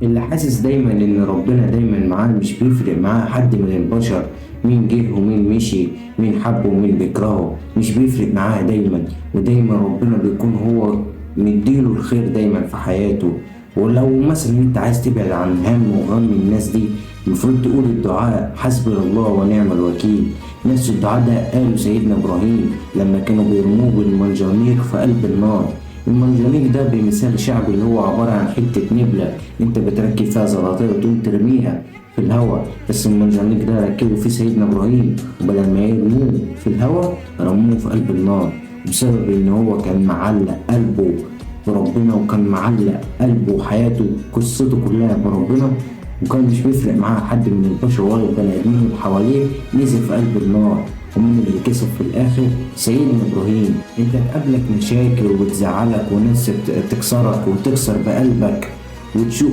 اللي حاسس دايما ان ربنا دايما معاه، مش بيفرق معاه حد من البشر، مين جه ومين مشي، مين حبه ومين بيكرهه، مش بيفرق معاه دايما. ودايما ربنا بيكون هو مديله الخير دايما في حياته. ولو مثلا انت عايز تبعد عن هم وغم الناس دي، المفروض تقول الدعاء حسبنا الله ونعم الوكيل. نفس الدعاء ده قاله سيدنا ابراهيم لما كانوا بيرموه بالمنجنيق في قلب النار. المنجنيق ده بمثال شعبي اللي هو عبارة عن حتة نبلة انت بتركب فيها زلطية وتقوم ترميها في الهواء. بس المنجنيق ده ركبوا فيه سيدنا إبراهيم، وبدل ما يرموه في الهواء رموه في قلب النار، بسبب إن هو كان معلق قلبه بربنا، وكان معلق قلبه وحياته قصته كلها بربنا، وكان مش بيفرق معاه حد من البشر ولا البني آدمين اللي حواليه. نزل في قلب النار، ومين اللي كسب في الآخر؟ سيدنا إبراهيم. أنت تقابلك مشاكل وتزعلك وناس تكسرك وتكسر بقلبك وتشوق